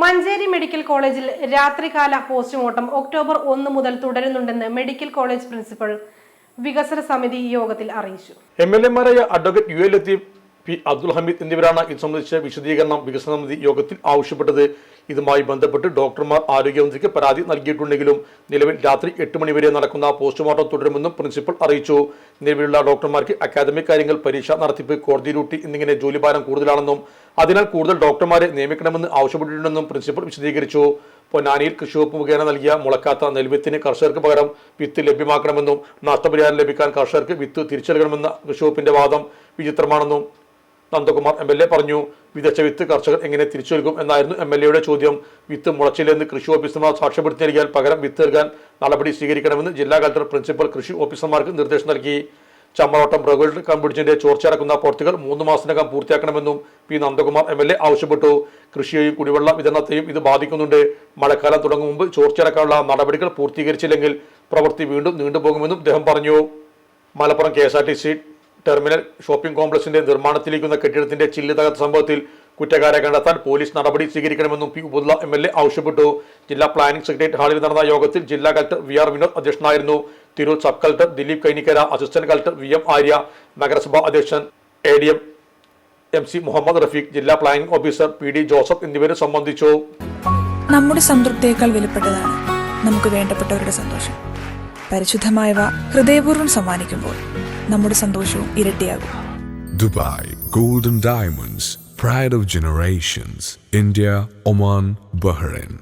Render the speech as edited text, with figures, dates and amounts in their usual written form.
Manjeri medical കോളേജിൽ രാത്രികാല postmortem October 1 മുതൽ തുടരുന്നുണ്ടെന്ന് മെഡിക്കൽ കോളേജ് പ്രിൻസിപ്പൽ വികസന സമിതി യോഗത്തിൽ അറിയിച്ചു. എംഎൽഎമാരായ advocate U Latheef, P Abdul Hameed എന്നിവരാണ് ഇത് സംബന്ധിച്ച വിശദീകരണം വികസന സമിതി യോഗത്തിൽ ആവശ്യപ്പെട്ടത്. ഇതുമായി ബന്ധപ്പെട്ട് ഡോക്ടർമാർ ആരോഗ്യമന്ത്രിക്ക് പരാതി നൽകിയിട്ടുണ്ടെങ്കിലും നിലവിൽ രാത്രി 8 മണി വരെ നടക്കുന്ന പോസ്റ്റ്മോർട്ടം തുടരുമെന്നും പ്രിൻസിപ്പൽ അറിയിച്ചു. നിലവിലുള്ള ഡോക്ടർമാർക്ക് അക്കാദമിക് കാര്യങ്ങൾ, പരീക്ഷ നടത്തിപ്പ്, കോടതി ഡ്യൂട്ടി എന്നിങ്ങനെ ജോലിഭാരം കൂടുതലാണെന്നും അതിനാൽ കൂടുതൽ ഡോക്ടർമാരെ നിയമിക്കണമെന്ന് ആവശ്യപ്പെട്ടിട്ടുണ്ടെന്നും പ്രിൻസിപ്പൽ വിശദീകരിച്ചു. പൊന്നാനിയിൽ കൃഷിവകുപ്പ് മുഖേന നൽകിയ മുളക്കാത്ത നെൽവിത്തിന് കർഷകർക്ക് പകരം വിത്ത് ലഭ്യമാക്കണമെന്നും നഷ്ടപരിഹാരം ലഭിക്കാൻ കർഷകർക്ക് വിത്ത് തിരിച്ചു നൽകണമെന്ന കൃഷിവകുപ്പിന്റെ വാദം വിചിത്രമാണെന്നും നന്ദകുമാർ MLA പറഞ്ഞു. വിതച്ച വിത്ത് കർഷകർ എങ്ങനെ തിരിച്ചു നൽകും എന്നായിരുന്നു MLAയുടെ ചോദ്യം. വിത്ത് മുളച്ചില്ലെന്ന് കൃഷി ഓഫീസർമാർ സാക്ഷ്യപ്പെടുത്തി നൽകിയാൽ പകരം വിത്ത് നൽകാൻ നടപടി സ്വീകരിക്കണമെന്ന് ജില്ലാ കളക്ടർ പ്രിൻസിപ്പൽ കൃഷി ഓഫീസർമാർക്ക് നിർദ്ദേശം നൽകി. ചമ്മറോട്ടം റെഗുലേറ്ററി കം ബ്രിഡ്ജിന്റെ ചോർച്ചയടക്കുന്ന പ്രവൃത്തികൾ 3 മാസത്തിനകം പൂർത്തിയാക്കണമെന്നും പി നന്ദകുമാർ MLA ആവശ്യപ്പെട്ടു. കൃഷിയെയും കുടിവെള്ള വിതരണത്തെയും ഇത് ബാധിക്കുന്നുണ്ട്. മഴക്കാലം തുടങ്ങും മുമ്പ് ചോർച്ചയടക്കാനുള്ള നടപടികൾ പൂർത്തീകരിച്ചില്ലെങ്കിൽ പ്രവൃത്തി വീണ്ടും നീണ്ടുപോകുമെന്നും അദ്ദേഹം പറഞ്ഞു. മലപ്പുറം KSRTC ടെർമിനൽ ഷോപ്പിംഗ് കോംപ്ലക്സിന്റെ നിർമ്മാണത്തിലിരിക്കുന്ന കെട്ടിടത്തിന്റെ ചില്ല് തകർത്ത സംഭവത്തിൽ കുറ്റക്കാരെ കണ്ടെത്താൻ പോലീസ് നടപടി സ്വീകരിക്കണമെന്നും പി ഉബുദുള്ള MLA ആവശ്യപ്പെട്ടു. ജില്ലാ പ്ലാനിംഗ് സെക്രട്ടേറിയറ്റ് ഹാളിൽ നടന്ന യോഗത്തിൽ ജില്ലാ കളക്ടർ VR വിനോദ് അധ്യക്ഷനായിരുന്നു. Tirur sub collector Dileep Kainikkara, assistant collector VM Arya, നഗരസഭാ അധ്യക്ഷൻ ADM MC മുഹമ്മദ് റഫീഖ്, ജില്ലാ പ്ലാനിംഗ് ഓഫീസർ PD ജോസഫ് എന്നിവരും സംബന്ധിച്ചു. നമ്മുടെ സംതൃപ്തിയേക്കാൾ വിലപ്പെട്ടതാണ് നമുക്ക് വേണ്ടപ്പെട്ടവരുടെ സന്തോഷം. പരിശുദ്ധമായവ ഹൃദയപൂർവ്വം സമ്മാനിക്കുമ്പോൾ നമ്മുടെ സന്തോഷവും ഇരട്ടിയാകും. Dubai Gold and Diamonds, pride of generations. India, Oman, Bahrain.